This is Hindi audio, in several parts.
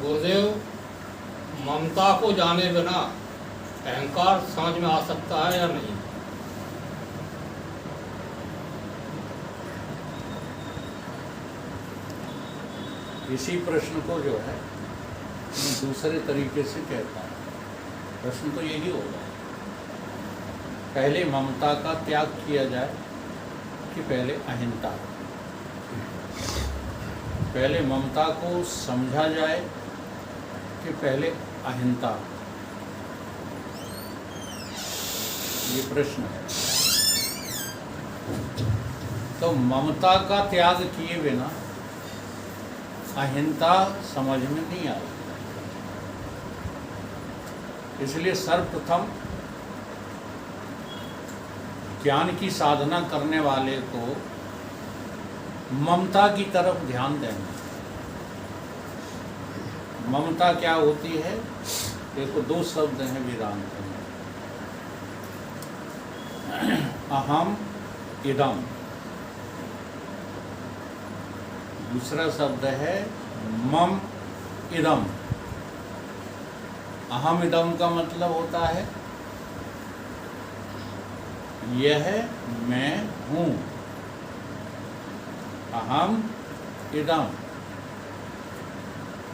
गुरुदेव, ममता को जाने बिना अहंकार समझ में आ सकता है या नहीं? इसी प्रश्न को जो है मैं दूसरे तरीके से कहता हूँ। प्रश्न तो यही होगा, पहले ममता का त्याग किया जाए कि पहले अहिंसा? पहले ममता को समझा जाए कि पहले अहिंसा? ये प्रश्न है। तो ममता का त्याग किए बिना अहिंसा समझ में नहीं आई। इसलिए सर्वप्रथम ज्ञान की साधना करने वाले को ममता की तरफ ध्यान देना। ममता क्या होती है? देखो, दो शब्द हैं वेदांत में, अहम इदम, दूसरा शब्द है मम इदम। अहम इदम का मतलब होता है यह मैं हूँ, अहम इदम।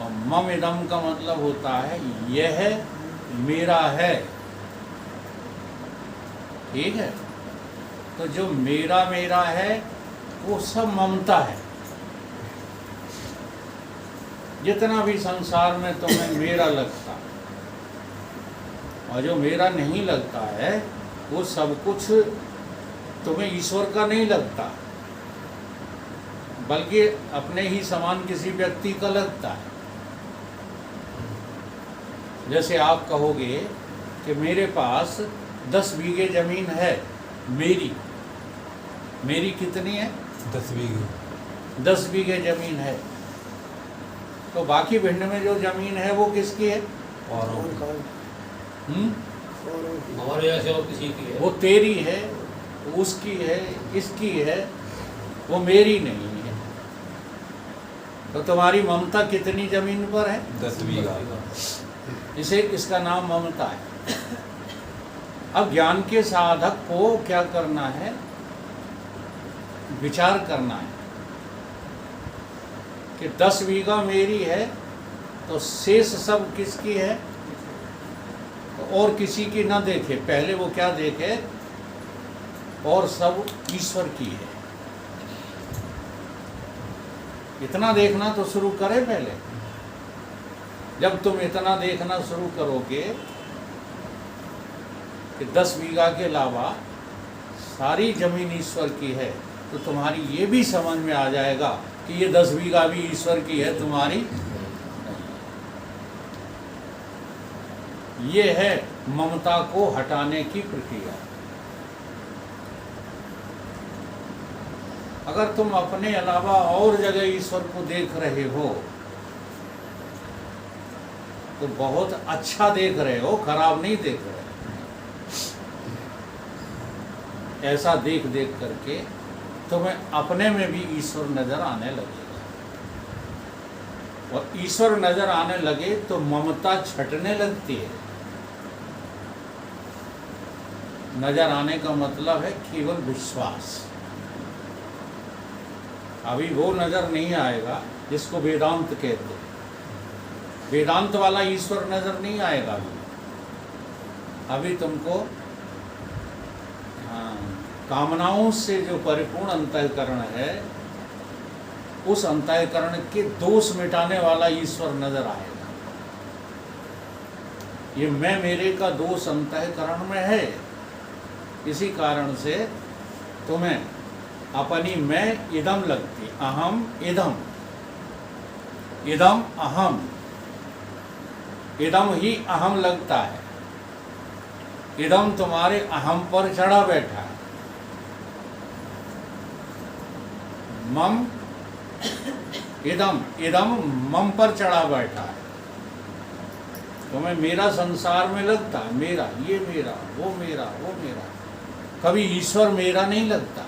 और मम इदम का मतलब होता है यह मेरा है। ठीक है? तो जो मेरा मेरा है वो सब ममता है। जितना भी संसार में तुम्हें मेरा लगता और जो मेरा नहीं लगता है वो सब कुछ तुम्हें ईश्वर का नहीं लगता, बल्कि अपने ही समान किसी व्यक्ति का लगता है। जैसे आप कहोगे कि मेरे पास 10 बीघे जमीन है, मेरी कितनी है? 10 बीघे। 10 बीघे जमीन है। तो बाकी भिंड में जो जमीन है वो किसकी है? और ऐसे और किसी की है? वो तेरी है, उसकी है, इसकी है, वो मेरी नहीं है। तो तुम्हारी ममता कितनी जमीन पर है? 10 बीघा। इसका नाम ममता है। अब ज्ञान के साधक को क्या करना है? विचार करना है कि 10 बीघा मेरी है तो शेष सब किसकी है? और किसी की ना देखे, पहले वो क्या देखे? और सब ईश्वर की है। इतना देखना तो शुरू करे पहले। जब तुम इतना देखना शुरू करोगे कि 10 बीघा के अलावा सारी जमीन ईश्वर की है, तो तुम्हारी ये भी समझ में आ जाएगा कि ये 10 बीघा भी ईश्वर की है, तुम्हारी। ये है ममता को हटाने की प्रक्रिया। अगर तुम अपने अलावा और जगह ईश्वर को देख रहे हो तो बहुत अच्छा देख रहे हो, खराब नहीं देख रहे। ऐसा देख देख करके तुम्हें अपने में भी ईश्वर नजर आने लगेगा, और ईश्वर नजर आने लगे तो ममता छटने लगती है। नजर आने का मतलब है केवल विश्वास। अभी वो नजर नहीं आएगा जिसको वेदांत कहते हैं। वेदांत वाला ईश्वर नजर नहीं आएगा अभी तुमको कामनाओं से जो परिपूर्ण अंतःकरण है, उस अंतःकरण के दोष मिटाने वाला ईश्वर नजर आएगा। ये मैं मेरे का दोष अंतःकरण में है, इसी कारण से तुम्हें अपनी मैं इदम लगती, अहम इदम, इदम अहम, इदम ही अहम लगता है। इदम तुम्हारे अहम पर चढ़ा बैठा है। मम इदम, इदम मम पर चढ़ा बैठा है। तुम्हें मेरा संसार में लगता है, मेरा, ये मेरा, वो मेरा, वो मेरा। कभी ईश्वर मेरा नहीं लगता,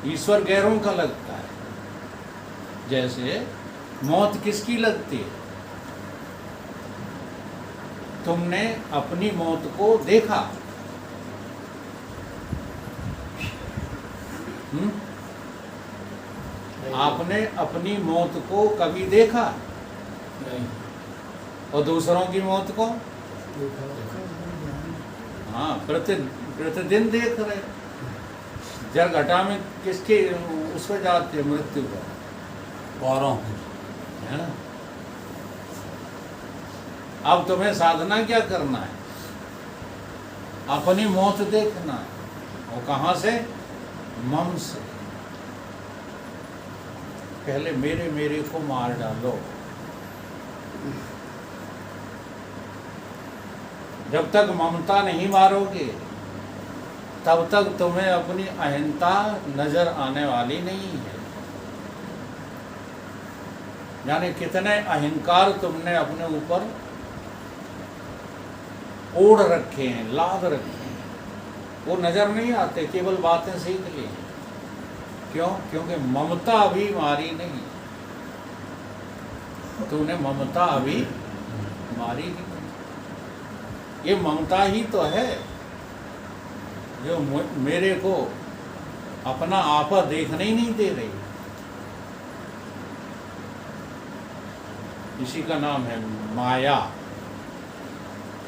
ईश्वर गैरों का लगता है। जैसे मौत किसकी लगती है? तुमने अपनी मौत को देखा। आपने अपनी मौत को कभी देखा? नहीं। और दूसरों की मौत को? देखा। हाँ, प्रतिदिन देख रहे। जरघटा में किसके उस पर जाते हैं, मृत्यु पर? औरों है ना? अब तुम्हें साधना क्या करना है? अपनी मौत देखना है। और कहाँ से? मम से। पहले मेरे को मार डालो। जब तक ममता नहीं मारोगे तब तक तुम्हें अपनी अहंता नजर आने वाली नहीं है। यानी कितने अहंकार तुमने अपने ऊपर ओढ़ रखे हैं, लाद रखे हैं, वो नजर नहीं आते, केवल बातें सीख ली। क्यों? क्योंकि ममता अभी मारी नहीं। तूने ममता अभी मारी नहीं। ये ममता ही तो है जो मेरे को अपना आपा देखने ही नहीं दे रही। इसी का नाम है माया।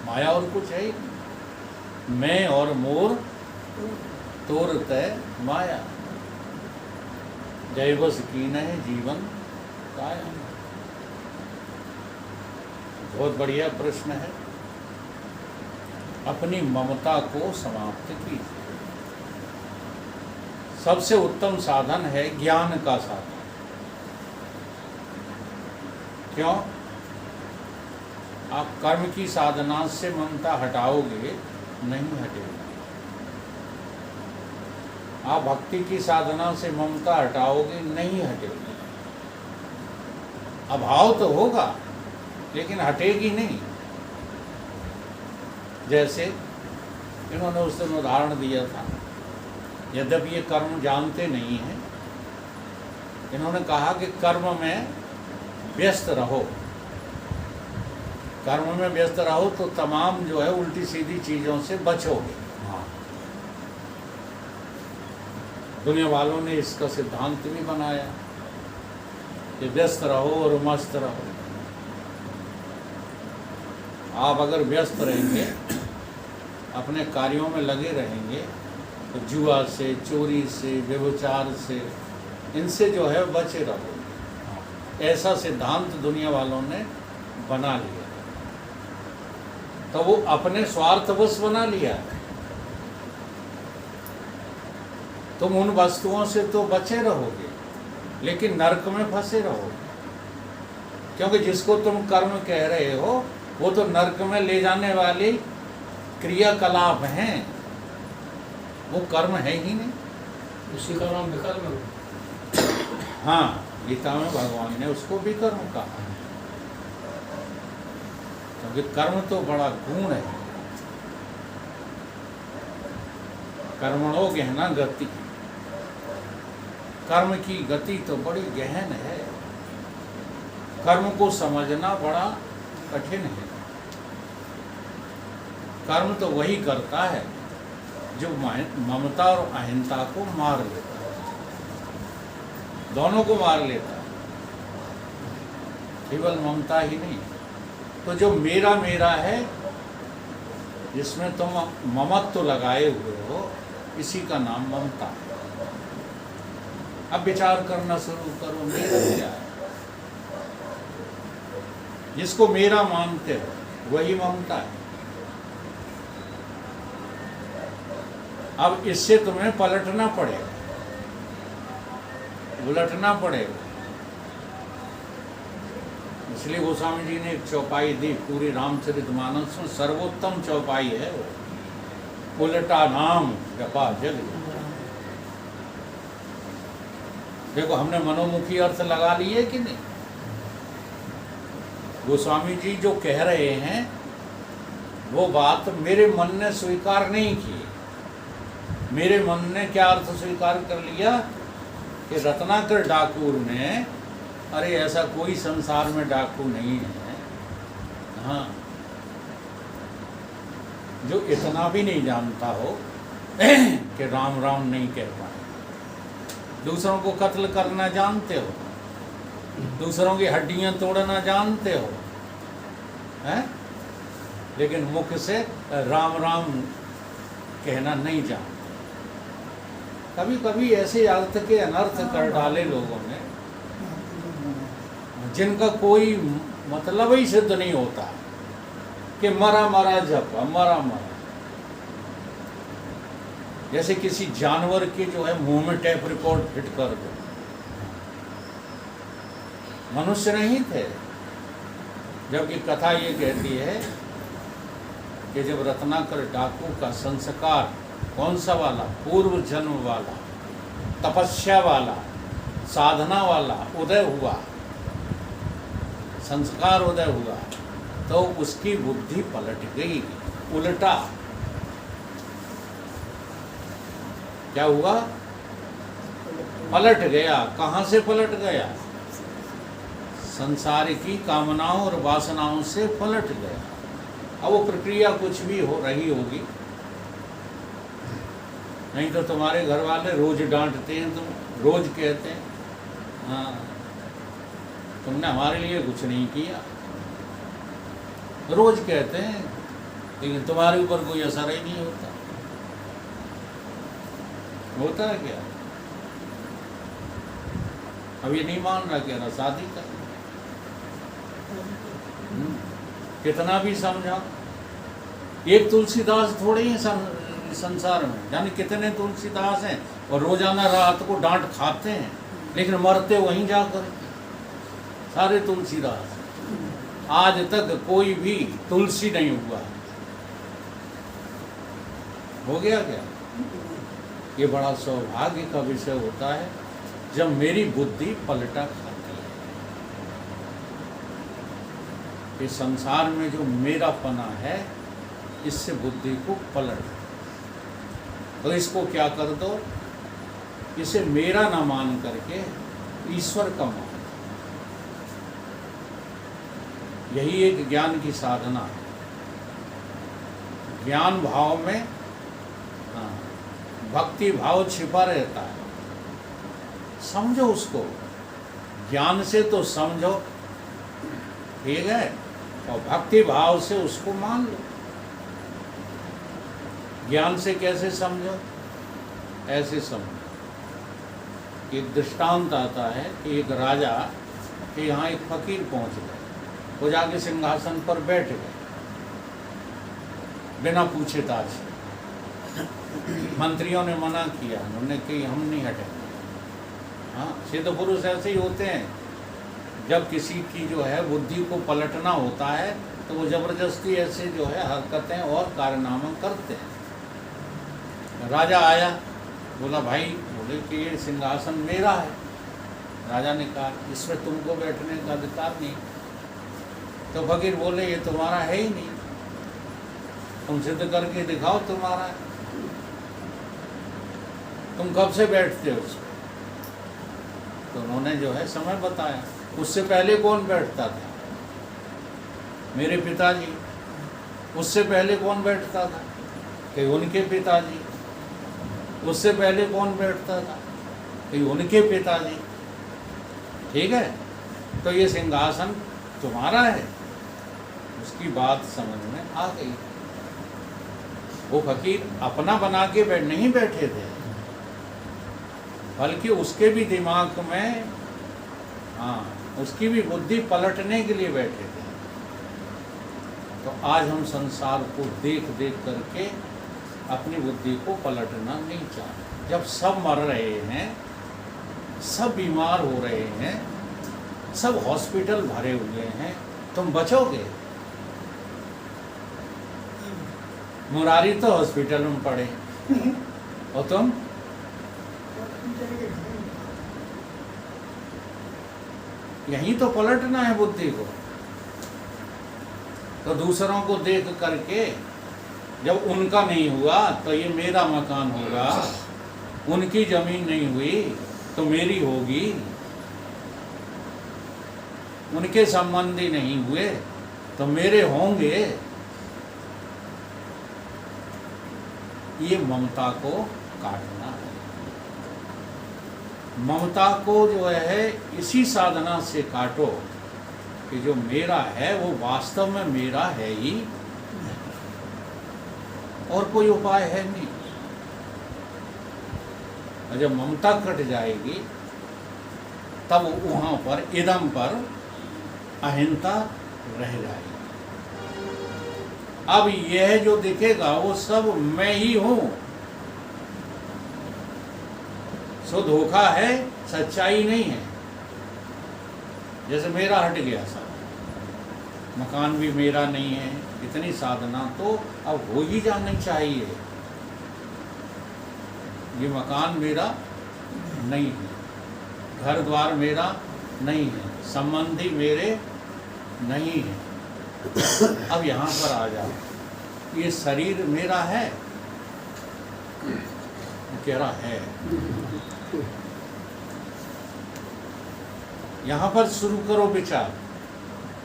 माया और कुछ है ही नहीं। मैं और मोर तोर तय माया, जय बस कीन है जीवन कायम। बहुत बढ़िया प्रश्न है। अपनी ममता को समाप्त कीजिए। सबसे उत्तम साधन है ज्ञान का साधन। क्यों? आप कर्म की साधना से ममता हटाओगे, नहीं हटेगी। आप भक्ति की साधना से ममता हटाओगे, नहीं हटेगी। अभाव तो होगा लेकिन हटेगी नहीं। जैसे इन्होंने उस दिन उदाहरण दिया था, यद्यपि ये कर्म जानते नहीं हैं, इन्होंने कहा कि कर्म में व्यस्त रहो। कर्म में व्यस्त रहो तो तमाम जो है उल्टी सीधी चीज़ों से बचोगे। हाँ। दुनिया वालों ने इसका सिद्धांत भी बनाया कि व्यस्त रहो और मस्त रहो। आप अगर व्यस्त रहेंगे, अपने कार्यों में लगे रहेंगे, तो जुआ से, चोरी से, व्यभिचार से, इनसे जो है बचे रहोगे। ऐसा सिद्धांत दुनिया वालों ने बना लिया। तो वो अपने स्वार्थवश बना लिया है। तुम उन वस्तुओं से तो बचे रहोगे लेकिन नरक में फंसे रहोगे। क्योंकि जिसको तुम कर्म कह रहे हो वो तो नरक में ले जाने वाली क्रियाकलाप हैं, वो कर्म है ही नहीं। उसी का नाम विकर्म है। हाँ, गीता में भगवान ने उसको भी कर्म कहा, क्योंकि कर्म तो बड़ा गुण है। कर्मणो गहना गति, कर्म की गति तो बड़ी गहन है। कर्म को समझना बड़ा कठिन है। कर्म तो वही करता है जो ममता और अहंता को मार लेता है, दोनों को मार लेता है, केवल ममता ही नहीं। तो जो मेरा मेरा है, जिसमें तुम ममत्व लगाए हुए हो, इसी का नाम ममता है। अब विचार करना शुरू करो, मेरा क्या है? जिसको मेरा मानते हो वही ममता है। अब इससे तुम्हें पलटना पड़ेगा, उलटना पड़ेगा। इसलिए गोस्वामी जी ने एक चौपाई दी पूरी रामचरितमानस में, सर्वोत्तम चौपाई है वो, उल्टा नाम जपा जग। देखो हमने मनोमुखी अर्थ लगा लिए कि नहीं? गोस्वामी जी जो कह रहे हैं वो बात मेरे मन ने स्वीकार नहीं की। मेरे मन ने क्या अर्थ स्वीकार कर लिया कि रत्नाकर डाकुर ने अरे ऐसा कोई संसार में डाकू नहीं है, हाँ, जो इतना भी नहीं जानता हो कि राम राम नहीं कह पाए। दूसरों को कत्ल करना जानते हो, दूसरों की हड्डियां तोड़ना जानते हो, हैं? लेकिन मुख से राम राम कहना नहीं जानते। कभी कभी ऐसे अर्थ के अनर्थ कर डाले लोगों ने जिनका कोई मतलब ही सिद्ध नहीं होता, कि मरा मरा जप, मरा मरा। जैसे किसी जानवर के जो है मुंह में टेप रिकॉर्ड फिट कर दो। मनुष्य नहीं थे, जबकि कथा ये कहती है कि जब रत्नाकर डाकू का संस्कार कौन सा वाला, पूर्व जन्म वाला, तपस्या वाला, साधना वाला उदय हुआ, संस्कार उदय हुआ, तो उसकी बुद्धि पलट गई, उल्टा। क्या हुआ? पलट गया। कहाँ से पलट गया? संसार की कामनाओं और वासनाओं से पलट गया। अब वो प्रक्रिया कुछ भी हो रही होगी, नहीं तो तुम्हारे घर वाले रोज डांटते हैं, तुम रोज कहते हैं हाँ तुमने हमारे लिए कुछ नहीं किया, रोज कहते हैं, लेकिन तुम्हारे ऊपर कोई असर ही नहीं होता। होता है क्या? अब ये नहीं मान रहा, कह रहा शादी कर। कितना भी समझा, एक तुलसीदास थोड़े ही संसार में, यानी कितने तुलसीदास हैं और रोजाना रात को डांट खाते हैं, लेकिन मरते वहीं जाकर सारे तुलसीदास। आज तक कोई भी तुलसी नहीं हुआ। हो गया क्या? ये बड़ा सौभाग्य का विषय होता है जब मेरी बुद्धि पलटा खाती है। इस संसार में जो मेरापना है, इससे बुद्धि को पलट दो। तो इसको क्या कर दो? इसे मेरा ना मान करके ईश्वर का मान। यही एक ज्ञान की साधना है। ज्ञान भाव में भक्ति भाव छिपा रहता है। समझो उसको, ज्ञान से तो समझो, ठीक है, और भक्ति भाव से उसको मान लो। ज्ञान से कैसे समझो? ऐसे समझो। एक दृष्टांत आता है कि एक राजा के यहाँ एक फकीर पहुंच गए, वो जाके सिंहासन पर बैठ गए बिना पूछे ताछ। मंत्रियों ने मना किया, उन्होंने कि हम नहीं हटेंगे। हाँ, सिद्ध पुरुष ऐसे ही होते हैं, जब किसी की जो है बुद्धि को पलटना होता है तो वो जबरदस्ती ऐसे जो है हरकतें और कारनामा करते हैं। राजा आया, बोला भाई, बोले कि ये सिंहासन मेरा है। राजा ने कहा इसमें तुमको बैठने का अधिकार नहीं। तो फकीर बोले ये तुम्हारा है ही नहीं, तुम सिद्ध करके दिखाओ तुम्हारा है। तुम कब से बैठते हो उसमें? तो उन्होंने जो है समय बताया। उससे पहले कौन बैठता था? मेरे पिताजी। उससे पहले कौन बैठता था? कि उनके पिताजी। उससे पहले कौन बैठता था? कि उनके पिताजी। ठीक है, तो ये सिंहासन तुम्हारा है। उसकी बात समझ में आ गई। वो फकीर अपना बना के नहीं बैठे थे, बल्कि उसके भी दिमाग में, हाँ, उसकी भी बुद्धि पलटने के लिए बैठे थे। तो आज हम संसार को देख देख करके अपनी बुद्धि को पलटना नहीं चाहते। जब सब मर रहे हैं, सब बीमार हो रहे हैं, सब हॉस्पिटल भरे हुए हैं, तुम बचोगे? मुरारी तो हॉस्पिटल में पड़े और तुम? यहीं तो पलटना है बुद्धि को। तो दूसरों को देख करके, जब उनका नहीं हुआ तो ये मेरा मकान होगा, उनकी जमीन नहीं हुई तो मेरी होगी। उनके संबंधी नहीं हुए तो मेरे होंगे। ये ममता को काटना है। ममता को जो है इसी साधना से काटो कि जो मेरा है वो वास्तव में मेरा है ही, और कोई उपाय है नहीं। और जब ममता कट जाएगी तब वहां पर इदम पर अहिंसा रह जाएगी। अब यह जो दिखेगा वो सब मैं ही हूं। सो धोखा है, सच्चाई नहीं है। जैसे मेरा हट गया सब, मकान भी मेरा नहीं है, इतनी साधना तो अब हो ही जानी चाहिए। ये मकान मेरा नहीं है, घर द्वार मेरा नहीं है, संबंधी मेरे नहीं है। अब यहाँ पर आ जाओ, ये शरीर मेरा है? कह रहा है। यहाँ पर शुरू करो विचार,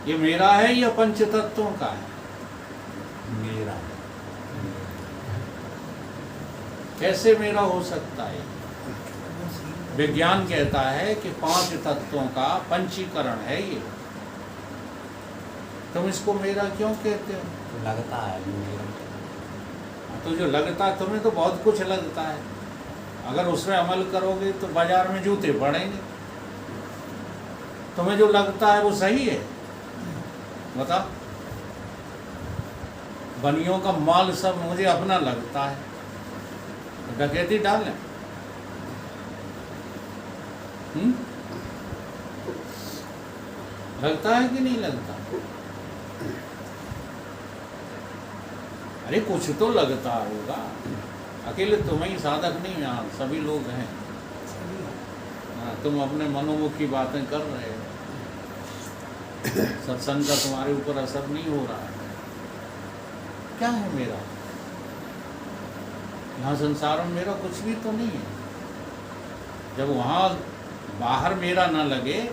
ये मेरा है या पंच तत्वों का है? मेरा है। कैसे मेरा हो सकता है? विज्ञान कहता है कि 5 तत्वों का पंचीकरण है ये। तुम इसको मेरा क्यों कहते हो? लगता है मेरा। तो जो लगता है, तुम्हें तो बहुत कुछ लगता है। अगर उसमें अमल करोगे तो बाजार में जूते पड़ेंगे। तुम्हें जो लगता है वो सही है? बता। बनियों का माल सब मुझे अपना लगता है, डकैती डालें। लगता है कि नहीं लगता? अरे कुछ तो लगता होगा। अकेले तुम ही साधक नहीं, यहाँ सभी लोग हैं। तुम अपने मनोमुखी बातें कर रहे हो, सत्संग का तुम्हारे ऊपर असर नहीं हो रहा है। क्या है मेरा? यहाँ संसार में मेरा कुछ भी तो नहीं है। जब वहाँ बाहर मेरा न लगे,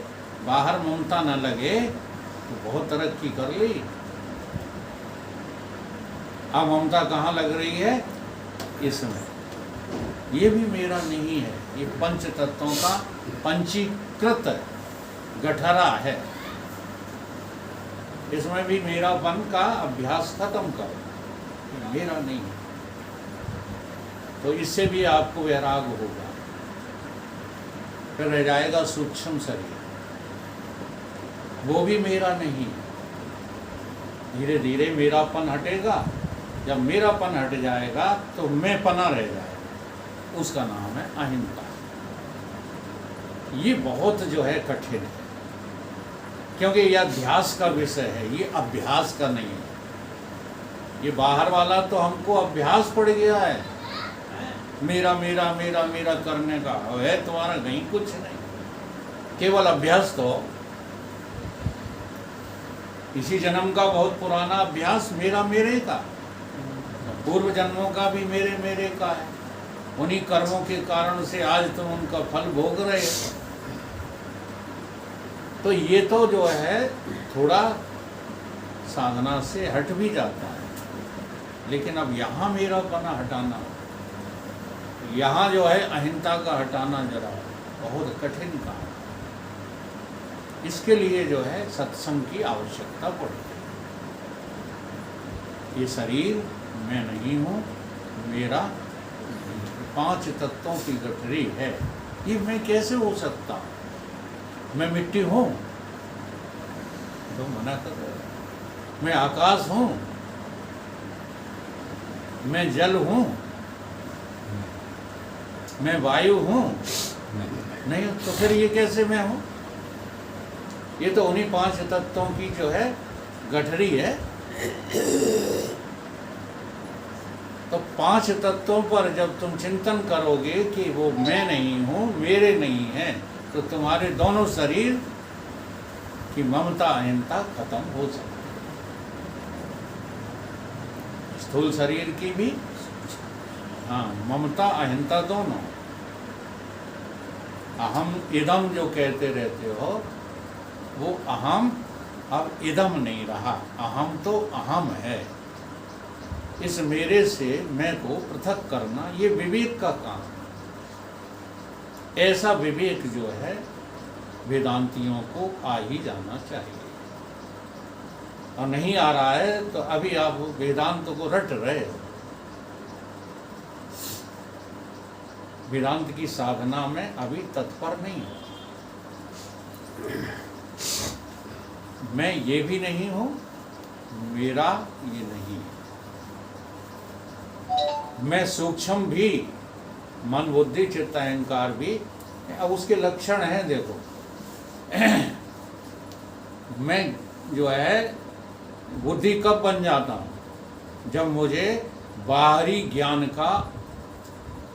बाहर ममता न लगे, तो बहुत तरक्की कर ली। अब ममता कहाँ लग रही है? इसमें। ये भी मेरा नहीं है, ये पंच तत्वों का पंचीकृत गठरा है। इसमें भी मेरापन का अभ्यास खत्म करो, मेरा नहीं है। तो इससे भी आपको वैराग होगा। फिर रह जाएगा सूक्ष्म शरीर, वो भी मेरा नहीं है। धीरे धीरे मेरापन हटेगा। जब मेरापन हट जाएगा तो मैं पना रह जाएगा, उसका नाम है अहिंसा। ये बहुत जो है कठिन है, क्योंकि ये अध्यास का विषय है, ये अभ्यास का नहीं है। ये बाहर वाला तो हमको अभ्यास पड़ गया है, मेरा मेरा मेरा मेरा करने का है। तुम्हारा कहीं कुछ नहीं, केवल अभ्यास। तो इसी जन्म का बहुत पुराना अभ्यास मेरा मेरे का, पूर्व जन्मों का भी मेरे मेरे का है। उन्हीं कर्मों के कारण से आज तुम उनका फल भोग रहे हो। तो ये तो जो है थोड़ा साधना से हट भी जाता है, लेकिन अब यहाँ मेरापना हटाना, यहाँ जो है अहिंसा का हटाना जरा बहुत कठिन काम। इसके लिए जो है सत्संग की आवश्यकता पड़ती है। ये शरीर मैं नहीं हूँ, मेरा 5 तत्वों की गठरी है। ये मैं कैसे हो सकता? मैं मिट्टी हूँ तो मना कर रहे हो। मैं आकाश हूँ, मैं जल हूँ, मैं वायु हूँ, नहीं तो फिर ये कैसे मैं हूँ? ये तो उन्हीं 5 तत्वों की जो है गठरी है। तो 5 तत्वों पर जब तुम चिंतन करोगे कि वो मैं नहीं हूँ, मेरे नहीं है, तो तुम्हारे दोनों शरीर की ममता अहिंसा खत्म हो सकती है। स्थूल शरीर की भी, हाँ, ममता अहिंसा दोनों। अहम इदम जो कहते रहते हो, वो अहम अब इदम नहीं रहा, अहम तो अहम है। इस मेरे से मैं को पृथक करना ये विवेक का काम है। ऐसा विवेक जो है वेदांतियों को आ ही जाना चाहिए, और नहीं आ रहा है तो अभी आप वेदांत को रट रहे हो। वेदांत की साधना में अभी तत्पर नहीं हो। मैं ये भी नहीं हूं, मेरा ये नहीं है। मैं सूक्ष्म भी, मन बुद्धि चित्त अहंकार भी, अब उसके लक्षण हैं देखो। मैं जो है बुद्धि कब बन जाता हूं? जब मुझे बाहरी ज्ञान का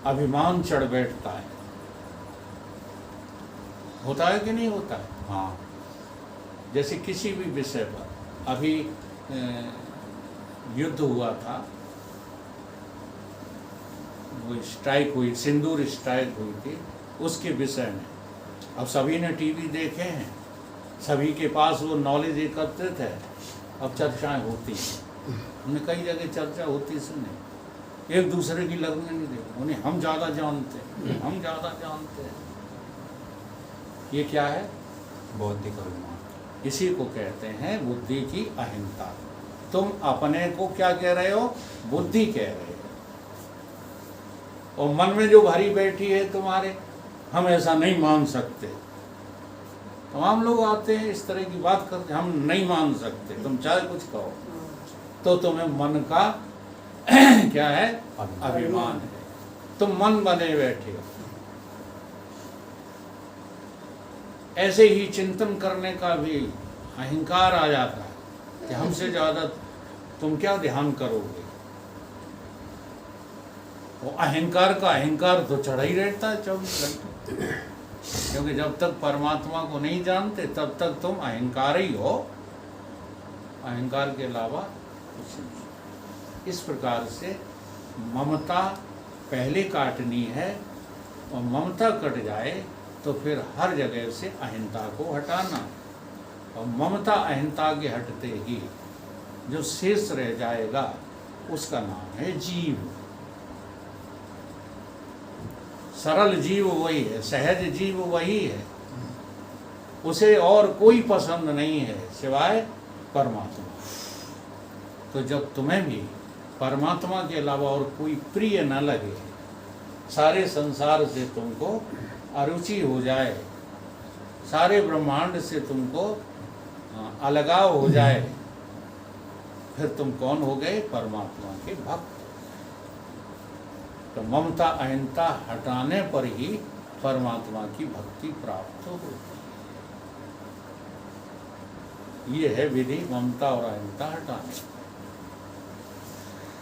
अभिमान चढ़ बैठता है। होता है कि नहीं होता है? हाँ। जैसे किसी भी विषय पर, अभी युद्ध हुआ था, वो स्ट्राइक हुई, सिंदूर स्ट्राइक हुई थी, उसके विषय में अब सभी ने टीवी देखे हैं, सभी के पास वो नॉलेज एकत्रित है। अब चर्चाएं होती हैं, हमने कई जगह चर्चा होती सुनी, एक दूसरे की लगने नहीं देते, उन्हें हम ज़्यादा जानते हैं, हम ज़्यादा जानते हैं। ये क्या है? बौद्धिक अभिमान। इसी को कहते हैं बुद्धि की अहंता। तुम अपने को क्या कह रहे हो? बुद्धि कह रहे हो, और मन में जो भरी बैठी है तुम्हारे, हम ऐसा नहीं मान सकते। तमाम लोग आते हैं इस तरह की बात करते, हम नहीं मान सकते, तुम चाहे कुछ कहो, तो तुम्हें मन का क्या है? अभिमान है। तुम मन बने बैठे हो। ऐसे ही चिंतन करने का भी अहंकार आ जाता है कि हमसे ज़्यादा तुम क्या ध्यान करोगे। वो अहंकार का अहंकार तो चढ़ा ही रहता है 24 घंटे, क्योंकि जब तक परमात्मा को नहीं जानते तब तक तुम अहंकार ही हो, अहंकार के अलावा कुछ नहीं। इस प्रकार से ममता पहले काटनी है, और ममता कट जाए तो फिर हर जगह से अहंता को हटाना, और ममता अहंता के हटते ही जो शेष रह जाएगा उसका नाम है जीव। सरल जीव वही है, सहज जीव वही है, उसे और कोई पसंद नहीं है सिवाय परमात्मा। तो जब तुम्हें भी परमात्मा के अलावा और कोई प्रिय न लगे, सारे संसार से तुमको अरुचि हो जाए, सारे ब्रह्मांड से तुमको अलगाव हो जाए, फिर तुम कौन हो गए? परमात्मा के भक्त। तो ममता अहंता हटाने पर ही परमात्मा की भक्ति प्राप्त होती है। ये है विधि ममता और अहंता हटाने।